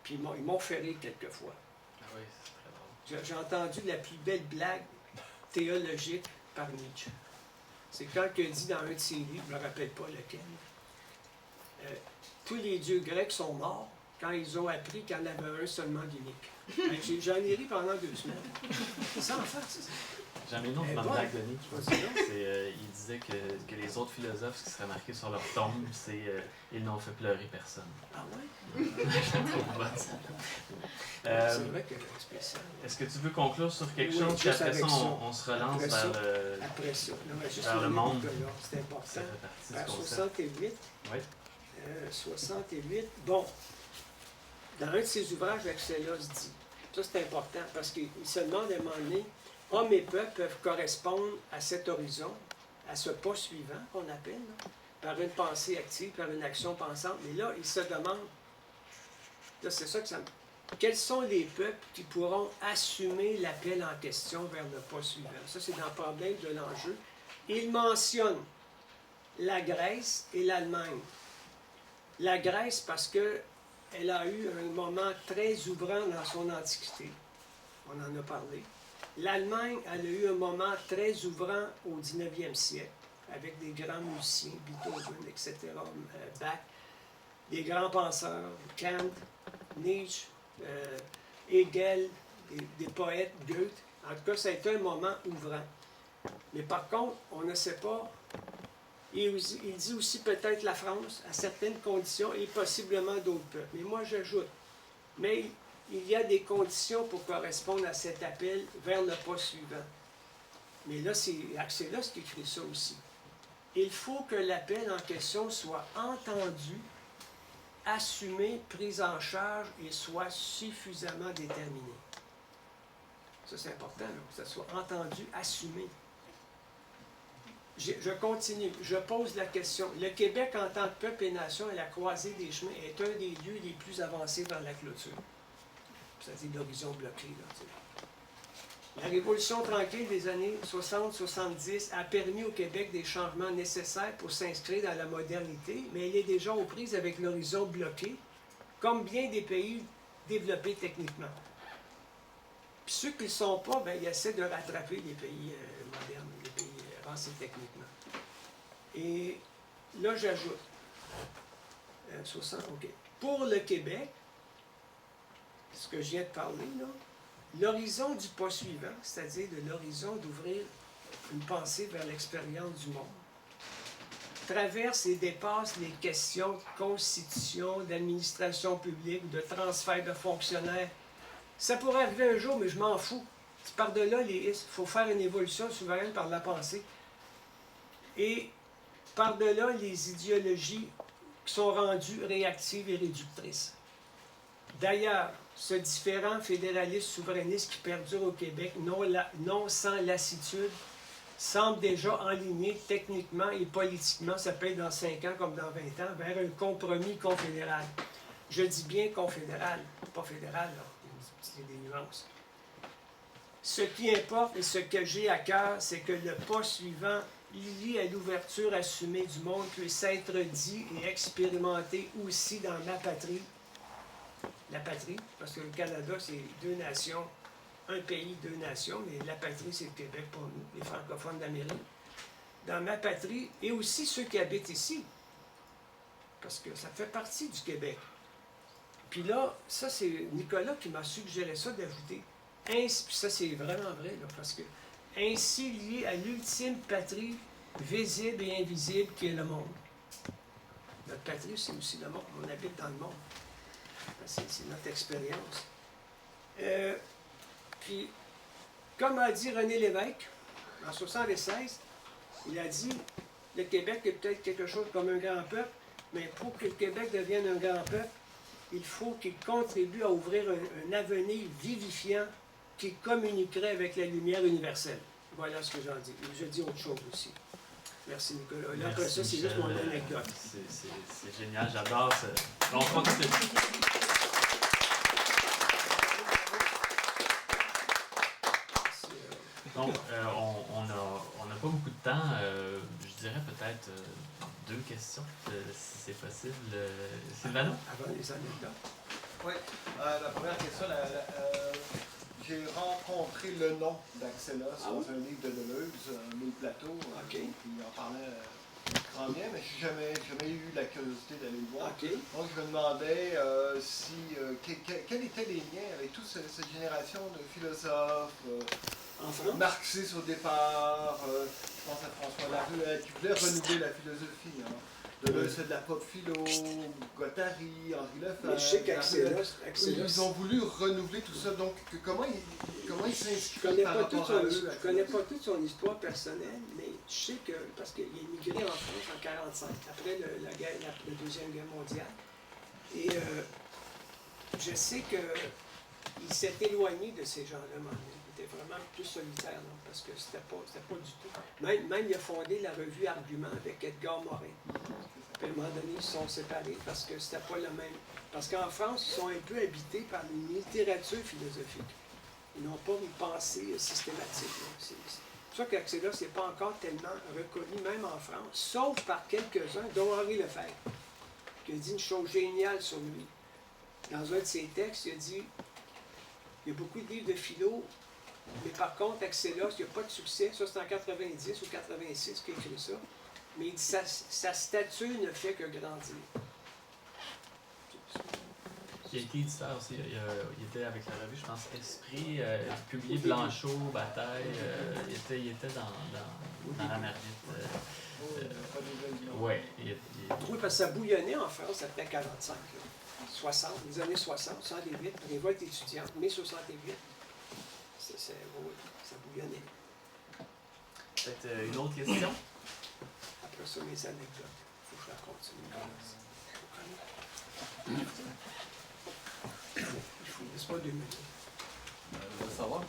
Puis ils m'ont fait rire quelquefois. Ah oui, c'est très drôle. J'ai entendu la plus belle blague théologique par Nietzsche. C'est quand il a dit dans un de ses livres, je ne me rappelle pas lequel, tous les dieux grecs sont morts quand ils ont appris qu'il y en avait un seulement d'unique. J'en ai ri pendant 2 semaines. C'est ça en fait, c'est ça. J'en ai une autre bon. blague de Nietzsche. Il disait que les autres philosophes, ce qui serait marqué sur leur tombe, c'est ils n'ont fait pleurer personne. Ah ouais? Je trouve bonne. C'est vrai que c'est spécial. Est-ce que tu veux conclure sur quelque Oui, chose, puis juste après ça, avec ça. on se relance Après vers ça. le... Après ça, juste vers le monde. C'est important. Ça fait partie Vers du concept. 68. Oui. 68. Bon, dans un de ses ouvrages, Axelos dit, ça c'est important, parce qu'il se demande à un moment donné, hommes et peuples peuvent correspondre à cet horizon, à ce pas suivant qu'on appelle, là, par une pensée active, par une action pensante. Mais là, il se demande, là c'est ça que ça me... Quels sont les peuples qui pourront assumer l'appel en question vers le pas suivant? Ça, c'est dans le problème de l'enjeu. Il mentionne la Grèce et l'Allemagne. La Grèce, parce qu'elle a eu un moment très ouvrant dans son antiquité. On en a parlé. L'Allemagne, elle a eu un moment très ouvrant au 19e siècle, avec des grands musiciens, Beethoven, etc., Bach, des grands penseurs, Kant, Nietzsche, Hegel, des poètes, Goethe. En tout cas, ça a été un moment ouvrant. Mais par contre, on ne sait pas. Il dit aussi peut-être la France, à certaines conditions, et possiblement d'autres peuples. Mais moi, j'ajoute, mais il y a des conditions pour correspondre à cet appel vers le pas suivant. Mais là, c'est Axelos qui écrit ça aussi. Il faut que l'appel en question soit entendu, assumé, pris en charge et soit suffisamment déterminé. Ça, c'est important, là, que ça soit entendu, assumé. Je continue. Je pose la question. Le Québec, en tant que peuple et nation, à la croisée des chemins, est un des lieux les plus avancés vers la clôture. C'est-à-dire l'horizon bloqué. Là, la Révolution tranquille des années 60-70 a permis au Québec des changements nécessaires pour s'inscrire dans la modernité, mais elle est déjà aux prises avec l'horizon bloqué, comme bien des pays développés techniquement. Puis ceux qui ne le sont pas, bien, ils essaient de rattraper les pays modernes, les pays avancés techniquement. Et là, j'ajoute, 60, OK. Pour le Québec, ce que je viens de parler, là, l'horizon du pas suivant, c'est-à-dire de l'horizon d'ouvrir une pensée vers l'expérience du monde, traverse et dépasse les questions de constitution, d'administration publique, de transfert de fonctionnaires. Ça pourrait arriver un jour, mais je m'en fous. Par-delà, il faut faire une évolution souveraine par la pensée. Et par-delà les idéologies qui sont rendues réactives et réductrices. D'ailleurs, ce différent fédéraliste souverainiste qui perdure au Québec, non sans lassitude, semble déjà enligné techniquement et politiquement, ça peut être dans 5 ans comme dans 20 ans, vers un compromis confédéral. Je dis bien confédéral, pas fédéral, là. Il y a des nuances. Ce qui importe et ce que j'ai à cœur, c'est que le pas suivant, lié à l'ouverture assumée du monde, puisse être dit et expérimenté aussi dans ma patrie. La patrie, parce que le Canada, c'est 2 nations, un pays, 2 nations, mais la patrie, c'est le Québec pour nous, les francophones d'Amérique. Dans ma patrie, et aussi ceux qui habitent ici, parce que ça fait partie du Québec. Puis là, ça, c'est Nicolas qui m'a suggéré ça d'ajouter. Puis ça, c'est vraiment vrai, là, parce que ainsi lié à l'ultime patrie visible et invisible qui est le monde. Notre patrie, c'est aussi le monde. On habite dans le monde. C'est notre expérience. Puis, comme a dit René Lévesque, en 1976, il a dit, le Québec est peut-être quelque chose comme un grand peuple, mais pour que le Québec devienne un grand peuple, il faut qu'il contribue à ouvrir un avenir vivifiant qui communiquerait avec la lumière universelle. Voilà ce que j'en dis. Je dis autre chose aussi. Merci Nicolas. Là, après ça, c'est juste mon anecdote. C'est génial, j'adore ça. On continue. Donc, on n'a pas beaucoup de temps. Je dirais peut-être 2 questions, si c'est possible. Sylvano? Avant les anecdotes. Oui, la première question, j'ai rencontré le nom d'Axelos dans un livre de Deleuze, Mille plateaux. OK. Il en parlait grand bien, mais je n'ai jamais eu la curiosité d'aller le voir. OK. Donc je me demandais quels étaient les liens avec toute cette génération de philosophes En France? marxistes au départ. Je pense à François Laruelle qui voulait renouveler la philosophie. Hein. Deleuze, c'est de la pop philo, Guattari, Henri Lefebvre. Mais je sais qu'Axelos, Ils ont voulu renouveler tout ça. Donc, comment ils s'inscrivent je par rapport à eux? ne connais pas toute son histoire personnelle, mais je sais que, parce qu'il est immigré en France en 1945, après la Deuxième Guerre mondiale. Et je sais qu'il s'est éloigné de ces gens-là, il était vraiment plus solitaire, non? Parce que c'était pas du tout. Même il a fondé la revue Argument avec Edgar Morin. Puis à un moment donné, ils se sont séparés parce que c'était pas le même. Parce qu'en France, ils sont un peu habités par une littérature philosophique. Ils n'ont pas une pensée systématique. C'est pour ça qu'Axelos n'est pas encore tellement reconnu, même en France, sauf par quelques-uns, dont Henri Lefebvre, qui a dit une chose géniale sur lui. Dans un de ses textes, il a dit il y a beaucoup de livres de philo, mais par contre, Axelos, il n'y a pas de succès. Ça, c'est en 90 ou 86 qu'il a écrit ça. Mais il dit sa stature ne fait que grandir. Il a été éditeur aussi. Il était avec la revue, je pense, Esprit, il a publié Blanchot, Bataille. Il était dans la Marmite. Oui. Oui, parce que ça bouillonnait en France après 45, 60, les années 60, 68, révolte étudiante, mai 68. Oui, ça bouillonnait. Peut-être une autre question? Après ça, mes anecdotes. Il faut que je raconte ça. Il faut, laisse pas 2 minutes. Je veux savoir,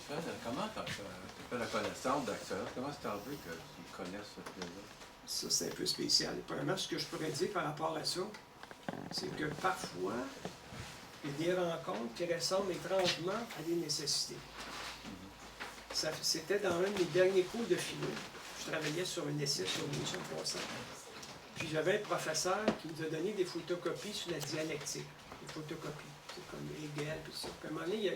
comment tu as fait la connaissance d'Axelos? Comment c'est arrivé que tu connaisses ce film-là? Ça, c'est un peu spécial. Premièrement, ce que je pourrais dire par rapport à ça, c'est que parfois, il y a des rencontres qui ressemblent étrangement à des nécessités. C'était dans un de mes derniers cours de philo. Je travaillais sur un essai sur Nietzsche en passant. Puis j'avais un professeur qui nous a donné des photocopies sur la dialectique. Des photocopies. C'est comme Hegel, puis ça. Puis à un moment donné, il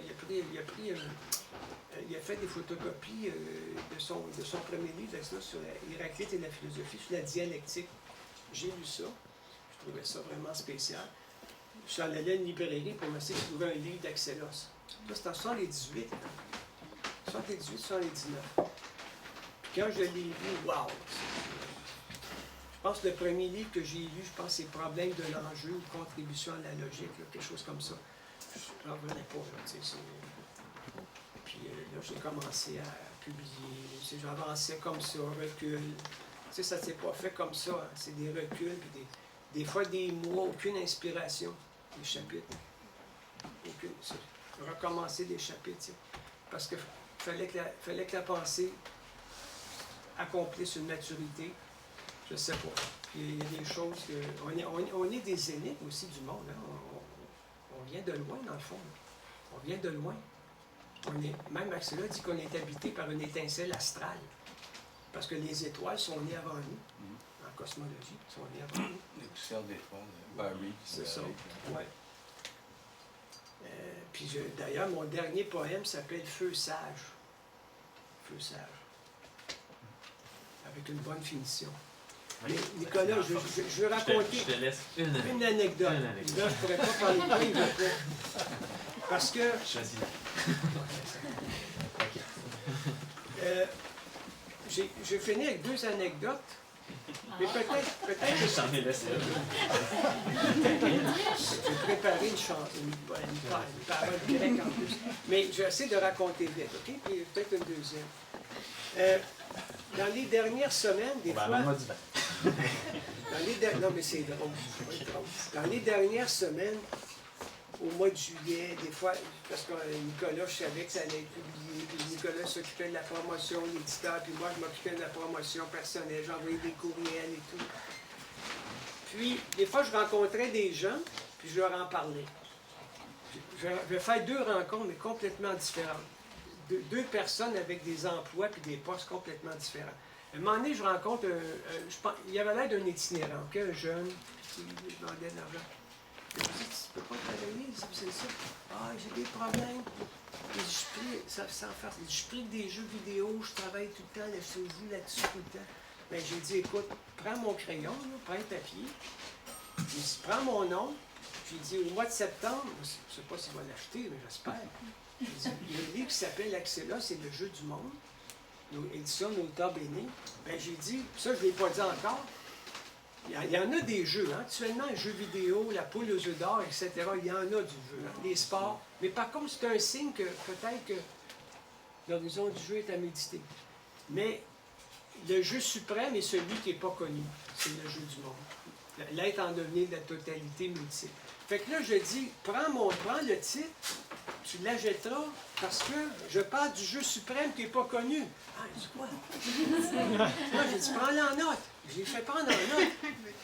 a fait des photocopies de son premier livre sur Héraclite et la philosophie, sur la dialectique. J'ai lu ça. Je trouvais ça vraiment spécial. Je suis allé à une librairie pour m'essayer de trouver un livre d'Axelos. Là, c'était en 78. 78, 79. Puis quand je l'ai lu, wow! Je pense que le premier livre que j'ai lu, je pense c'est Problème de l'enjeu ou Contribution à la logique, là, quelque chose comme ça. Je n'en revenais pas, là, tu sais. Puis là, j'ai commencé à publier. J'avançais comme ça, recul. Tu sais, ça ne s'est pas fait comme ça. Hein. C'est des reculs, puis des fois des mois, aucune inspiration. Des chapitres. Aucune. Recommencer des chapitres, tu sais. Parce que fallait que la pensée accomplisse une maturité. Je ne sais pas. Puis il y a des choses que. On est des énigmes aussi du monde. Hein? On vient de loin, dans le fond. Là. On vient de loin. Même Axelos dit qu'on est habité par une étincelle astrale. Parce que les étoiles sont nées avant nous. En cosmologie, sont nées avant nous. Les poussières d'étoiles, Barry. C'est ça. Ouais. Puis d'ailleurs, mon dernier poème s'appelle Feu sage. Feu sage. Avec une bonne finition. Mais Nicolas, je veux raconter Je te laisse une anecdote. Là, je ne pourrais pas parler de toi, il veut pas. Parce que. Choisis. J'ai fini avec 2 anecdotes. Mais peut-être que J'en ai laissé j'ai préparé une parole grecque en plus. Mais je vais essayer de raconter vite, OK? Puis peut-être une deuxième. Dans les dernières semaines, des fois... Amène-moi du vin. Non, mais c'est drôle. Dans les dernières semaines, au mois de juillet, des fois, parce que Nicolas, je savais que ça allait être publié, puis Nicolas s'occupait de la promotion, l'éditeur, puis moi, je m'occupais de la promotion personnelle, j'envoyais des courriels et tout. Puis, des fois, je rencontrais des gens, puis je leur en parlais. Je vais faire 2 rencontres, mais complètement différentes. 2 personnes avec des emplois puis des postes complètement différents. À un moment donné, je rencontre, il avait l'air d'un itinérant, un jeune, puis il demandait de l'argent. Je me dis, tu peux pas travailler ici? difficile ça? Ah, j'ai des problèmes. Et je prie des jeux vidéo, je travaille tout le temps, je joue là-dessus tout le temps. Ben, j'ai dit, écoute, prends mon crayon, là, prends un papier, j'ai dit, prends mon nom. J'ai dit, au mois de septembre, je ne sais pas s'il va l'acheter, mais j'espère. J'ai dit, il y a un livre qui s'appelle Axela, c'est le jeu du monde. Édition Nota Bene. Ben, j'ai dit, ça, je ne l'ai pas dit encore. Il y en a des jeux, hein. Actuellement, un jeu vidéo, la poule aux œufs d'or, etc. Il y en a du jeu, hein, les sports. Mais par contre, c'est un signe que peut-être que l'horizon du jeu est à méditer. Mais le jeu suprême est celui qui n'est pas connu. C'est le jeu du monde. L'être en devenir de la totalité multiple. Fait que là, je dis, prends le titre, tu l'achèteras parce que je parle du jeu suprême qui n'est pas connu. Ah, je dis quoi? Moi, j'ai dit, prends-le en note. J'ai fait prendre en note.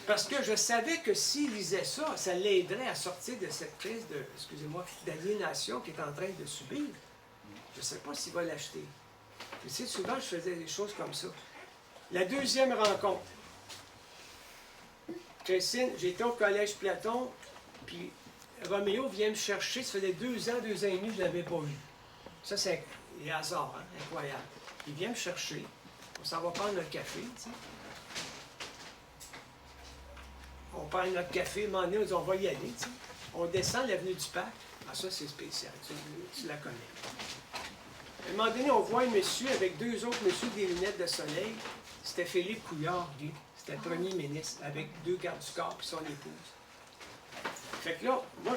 Parce que je savais que s'il lisait ça, ça l'aiderait à sortir de cette crise de, excusez-moi, d'aliénation qu'il est en train de subir. Je ne sais pas s'il va l'acheter. Mais tu sais, souvent, je faisais des choses comme ça. La deuxième rencontre. Christine, j'étais au collège Platon, puis Roméo vient me chercher. Ça faisait 2 ans et demi que je ne l'avais pas vu. Ça, c'est les hasards, hein? Incroyable. Il vient me chercher. On s'en va prendre notre café, tu sais. On prend notre café, à un moment donné, on dit, on va y aller, tu sais. On descend l'avenue du Parc. Ah, ça, c'est spécial. Tu la connais. À un moment donné, on voit un monsieur avec 2 autres messieurs avec des lunettes de soleil. C'était Philippe Couillard, lui. C'était le premier ministre, avec 2 gardes du corps et son épouse. Fait que là, moi,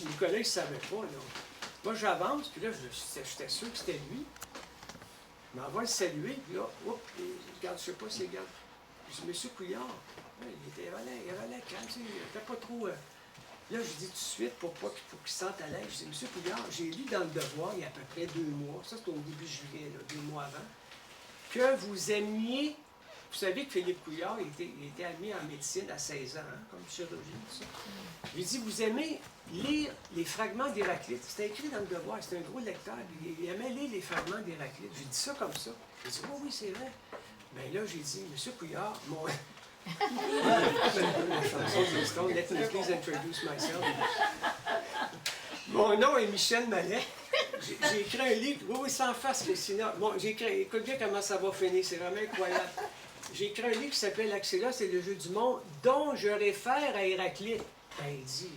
Nicolas, il ne savait pas, là. Moi, j'avance, puis là, j'étais sûr que c'était lui. Il m'envoie le saluer, puis là, oups, regarde, je sais pas si regarde. Je dis, Monsieur Couillard, il avait calme, il n'était pas trop. Là, je dis tout de suite, pour pas qu'il se sente à l'aise, je dis, Monsieur Couillard, j'ai lu dans le Devoir, il y a à peu près 2 mois, ça c'était au début juillet, là, 2 mois avant, que vous aimiez. Vous savez que Philippe Couillard, il était admis en médecine à 16 ans, hein, comme chirurgien, tout ça. Je lui dis, vous aimez lire les fragments d'Héraclite. C'était écrit dans le Devoir, c'était un gros lecteur. Il aimait lire les fragments d'Héraclite. J'ai dit ça comme ça. Il dit, oh oui, c'est vrai. Bien là, j'ai dit, Monsieur Couillard, mon... la chanson de Stone, Let me please introduce myself. Mon nom est Michel Mallet. J'ai écrit un livre, oui, sans face, mais sinon... Bon, j'ai écrit, écoute bien comment ça va finir, c'est vraiment incroyable. J'ai écrit un livre qui s'appelle Axela, c'est le jeu du monde, dont je réfère à Héraclite. Ben, il dit,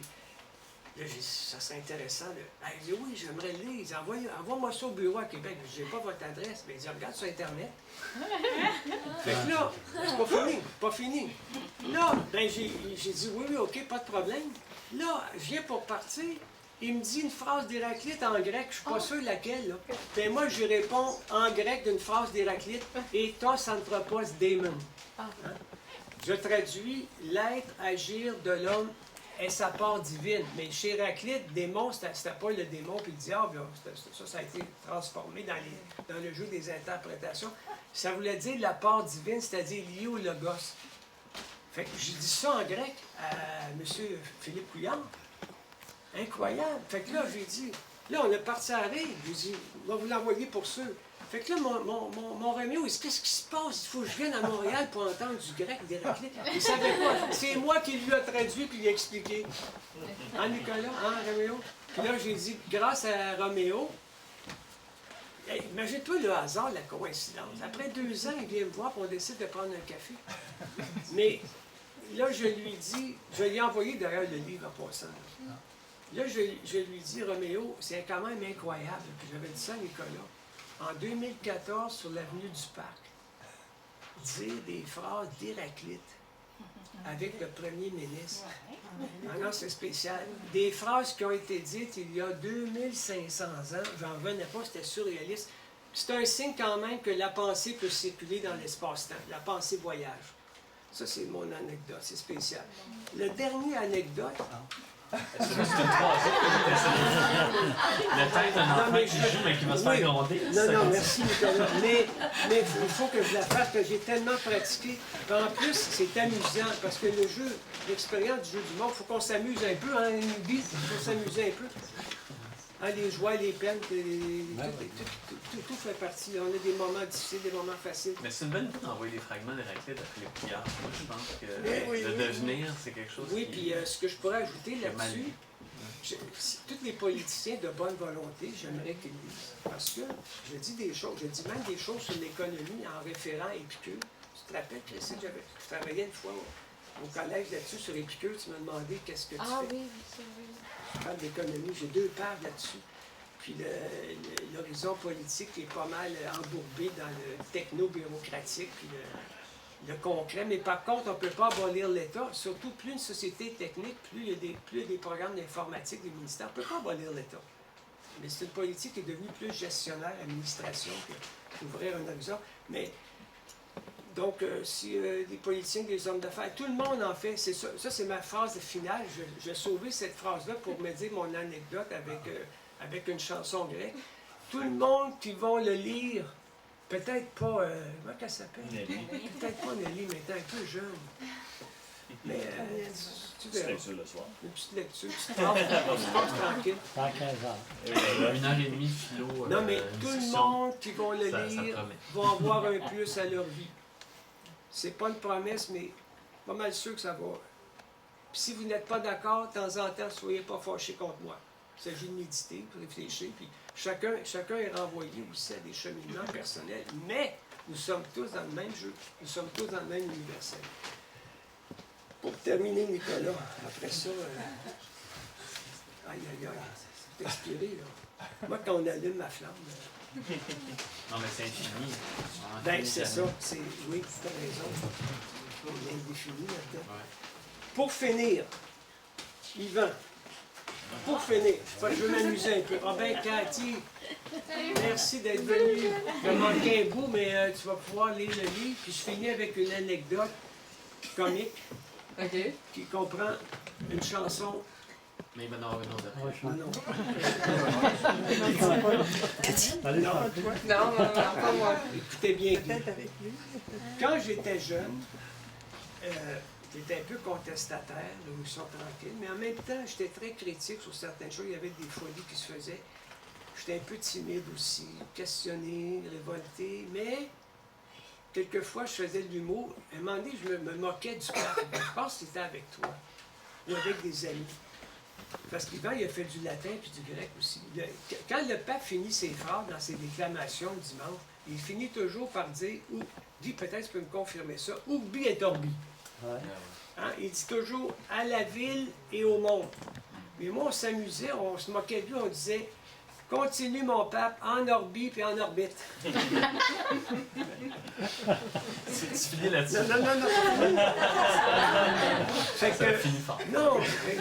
là, j'ai dit, ça serait intéressant. Ben, il dit, oui, j'aimerais le lire. Il dit, envoie-moi ça au bureau à Québec. Je n'ai pas votre adresse. Ben, il dit, regarde sur Internet. Fait que là, c'est pas fini. Là, ben, j'ai dit, oui, OK, pas de problème. Là, je viens pour partir. Il me dit une phrase d'Héraclite en grec, je ne suis pas sûr laquelle. Là. Ben moi, je réponds en grec d'une phrase d'Héraclite, « Ethos anthropos daemon ». Hein? Je traduis « L'être, agir de l'homme est sa part divine ». Mais chez Héraclite, démon, c'était pas le démon puis le diable. Là. Ça a été transformé dans le jeu des interprétations. Ça voulait dire la part divine, c'est-à-dire liée au logos. Fait que j'ai dit ça en grec à M. Philippe Couillard. Incroyable. Fait que là, j'ai dit, là, on est parti à rire. J'ai dit, on va vous l'envoyer pour sûr. Fait que là, mon Roméo, il dit, qu'est-ce qui se passe? Il faut que je vienne à Montréal pour entendre du grec d'Héraclite. Il savait pas. C'est moi qui lui a traduit puis lui a expliqué. Hein, Nicolas? Hein, Roméo? Puis là, j'ai dit, grâce à Roméo, hey, imagine-toi le hasard, la coïncidence. Après 2 ans, il vient me voir et on décide de prendre un café. Mais là, je lui dis, je lui ai envoyé d'ailleurs le livre en passant. Là, je lui dis, Roméo, c'est quand même incroyable. Puis j'avais dit ça à Nicolas. En 2014, sur l'avenue du Parc, dire des phrases d'Héraclite avec le premier ministre. Ah non, c'est spécial. Des phrases qui ont été dites il y a 2500 ans. J'en revenais pas, c'était surréaliste. C'est un signe quand même que la pensée peut circuler dans l'espace-temps. La pensée voyage. Ça, c'est mon anecdote. C'est spécial. Le dernier anecdote... C'est une phrase. La tête d'un enfant qui joue, mais qui va se faire gronder. Non, merci Nicolas. Mais il faut que je la fasse, parce que j'ai tellement pratiqué. En plus, c'est amusant, parce que le jeu, l'expérience du jeu du monde, il faut qu'on s'amuse un peu, hein, il faut s'amuser un peu. Hein, les joies, les peines, tout fait partie. On a des moments difficiles, des moments faciles. Mais c'est une bonne idée d'envoyer des fragments d'Héraclite à Philippe Couillard. Moi, je pense que le devenir, c'est quelque chose Oui, puis ce que je pourrais ajouter là-dessus, tous les politiciens de bonne volonté, j'aimerais qu'ils lisent. Parce que je dis des choses, je dis même des choses sur l'économie en référant à Épicure. Tu te rappelles, Christine, je travaillais une fois au collège là-dessus sur Épicure, tu m'as demandé qu'est-ce que tu Ah fais. oui, c'est vrai. Je parle d'économie, j'ai 2 pages là-dessus. Puis l'horizon politique est pas mal embourbé dans le techno-bureaucratique, puis le concret. Mais par contre, on ne peut pas abolir l'État. Surtout, plus une société est technique, plus il y a des programmes d'informatique des ministères. On ne peut pas abolir l'État. Mais c'est une politique qui est devenue plus gestionnaire, administration, qu'ouvrir un horizon. Mais donc, si les politiciens, les hommes d'affaires, tout le monde en fait, c'est ça. Ça, c'est ma phrase finale. Je vais sauver cette phrase-là pour me dire mon anecdote avec une chanson grecque. Tout le monde qui va le lire, peut-être pas, comment qu'elle s'appelle? Peut-être pas Nelly, mais elle est un peu jeune. Mais tu verras. Le soir. Une petite lecture, une petite phrase tranquille. Dans 15 ans. 1h30 de philo. Non, mais une tout le discussion. monde qui va le Ça lire promet. va avoir un plus à leur vie. C'est pas une promesse, mais pas mal sûr que ça va. Puis si vous n'êtes pas d'accord, de temps en temps, soyez pas fâchés contre moi. Il s'agit de méditer, de réfléchir, puis chacun est renvoyé aussi à des cheminements personnels, mais nous sommes tous dans le même jeu, nous sommes tous dans le même universel. Pour terminer, Nicolas, après ça, aïe aïe aïe, c'est expiré là. Moi, quand on allume ma flamme, Non, mais c'est infini. ben c'est ça, c'est, oui, tu as raison, on est indéfini là-dedans. Ouais. Pour finir, Yvan, pour finir, je veux m'amuser un peu. Ah ben, Cathy, merci d'être venue. Il me manquait un bout, mais tu vas pouvoir lire le livre. Puis je finis avec une anecdote comique OK. qui comprend une chanson. Mais il va en avoir une autre après. Ouais, je Non, non, Allez, non, Non, pas moi. écoutez bien. Guy. Quand j'étais jeune, j'étais un peu contestataire, là, où ils sont tranquilles, mais en même temps, j'étais très critique sur certaines choses. Il y avait des folies qui se faisaient. J'étais un peu timide aussi, questionné, révolté, mais quelquefois, je faisais de l'humour. À un moment donné, je me moquais du pape. Je pense que c'était avec toi, ou avec des amis. Parce qu'Yvan, il a fait du latin puis du grec aussi. Quand le pape finit ses phrases dans ses déclamations le dimanche, il finit toujours par dire, ou dit peut-être tu peux me confirmer ça, Urbi et Orbi. Ouais. Hein? Il dit toujours à la ville et au monde. Mais moi, on s'amusait, on se moquait de lui, on disait continue mon pape en orbi puis en orbite. Tu finis là-dessus. Non, non, non, non. Fait Ça que, finit fort. non. Fait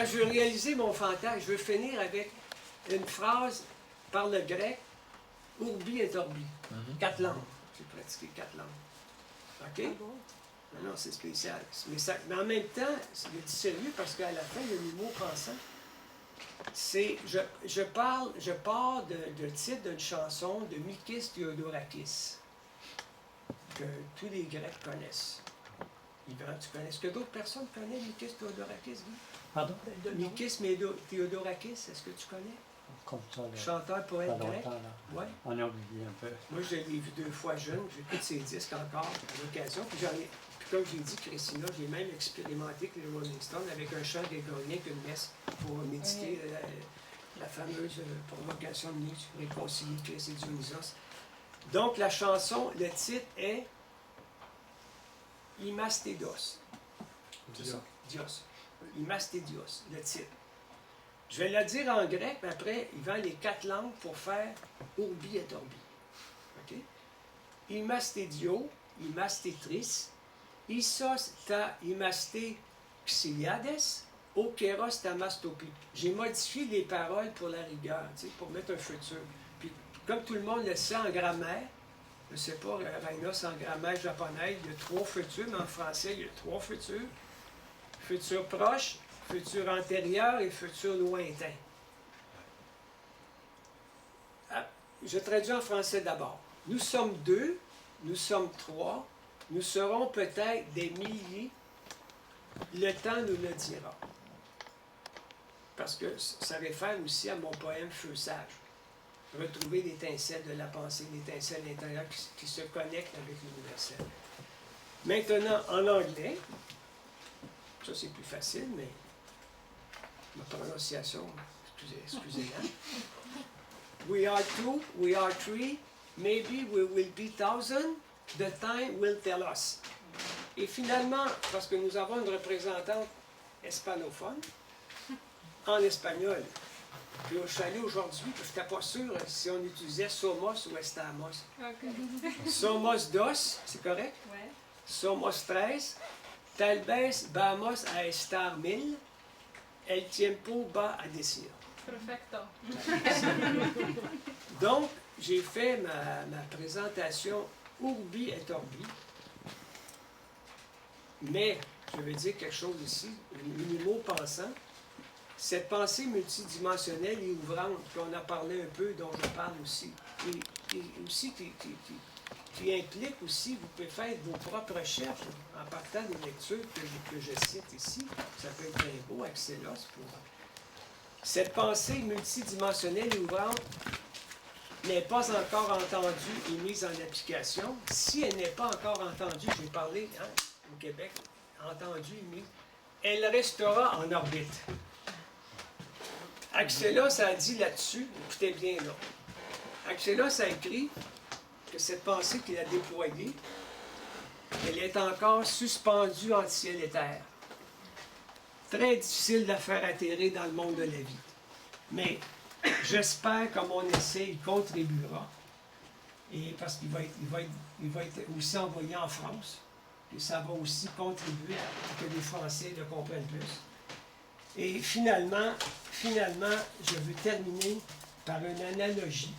que je veux réaliser mon fantasme. Je veux finir avec une phrase par le grec, Urbi et Orbi. 4 langues. J'ai pratiqué 4 langues. OK? Non, non, c'est spécial. Mais en même temps, c'est du sérieux parce qu'à la fin, il y a l'humour pensant. C'est, je pars de titre d'une chanson de Mikis Theodorakis, que tous les Grecs connaissent. Yvan, tu connais? Est-ce que d'autres personnes connaissent Mikis Theodorakis, Guy? Pardon? Mikis Theodorakis, est-ce que tu connais? Comme ça, là. Chanteur, poète Pas grec? longtemps, là. Ouais. On a oublié un peu. Moi, je l'ai vu 2 fois jeune. J'écoute ses disques encore à l'occasion. Puis comme j'ai dit, Christina, j'ai même expérimenté avec les Rolling Stones avec un chant grégorien qu'une messe pour méditer la fameuse provocation de Nietzsche, réconcilier Christ et Dionysos. Donc, la chanson, le titre est Imastédos. C'est ça, Dios. Imastédios, le titre. Je vais la dire en grec, mais après, il vend les 4 langues pour faire Urbi et Orbi. OK? Imastédio, Imastétris, Isos ta Imasté Xiliades, Okeros ta Mastopi. J'ai modifié les paroles pour la rigueur, tu sais, pour mettre un futur. Puis, comme tout le monde le sait en grammaire, je ne sais pas, Rainos en grammaire japonaise, il y a 3 futurs, mais en français, il y a 3 futurs. Futur proche, futur antérieur et futur lointain. Ah, je traduis en français d'abord. Nous sommes 2, nous sommes 3, nous serons peut-être des milliers. Le temps nous le dira. Parce que ça réfère aussi à mon poème Feu sage. Retrouver l'étincelle de la pensée, l'étincelle intérieure qui se connecte avec l'universel. Maintenant, en anglais, Ça, c'est plus facile, mais ma prononciation, excusez-la. We are two, we are three, maybe we will be thousand, the time will tell us. Et finalement, parce que nous avons une représentante hispanophone, en espagnol, puis je suis allé aujourd'hui, puis je n'étais pas sûr si on utilisait somos ou estamos. Somos dos, c'est correct? Ouais. Somos tres, tal vez vamos a estar 1000, el tiempo va a decir. Perfecto. Donc, j'ai fait ma présentation Urbi et Orbi, mais je vais dire quelque chose ici, un mot pensant. Cette pensée multidimensionnelle et ouvrante, qu'on a parlé un peu, dont je parle aussi, et aussi qui implique aussi, vous pouvez faire vos propres recherches en partant des lectures que je cite ici. Ça peut être bien beau, Axelos, pour... Cette pensée multidimensionnelle et ouvrante n'est pas encore entendue et mise en application. Si elle n'est pas encore entendue, j'ai parlé au Québec, entendue et mise, elle restera en orbite. Axelos a dit là-dessus, écoutez bien là, Axelos a écrit que cette pensée qu'il a déployée, elle est encore suspendue entre ciel et terre. Très difficile de la faire atterrir dans le monde de la vie. Mais j'espère que mon essai y contribuera. Et parce qu'il va être aussi envoyé en France. Et ça va aussi contribuer à que les Français le comprennent plus. Et finalement, je veux terminer par une analogie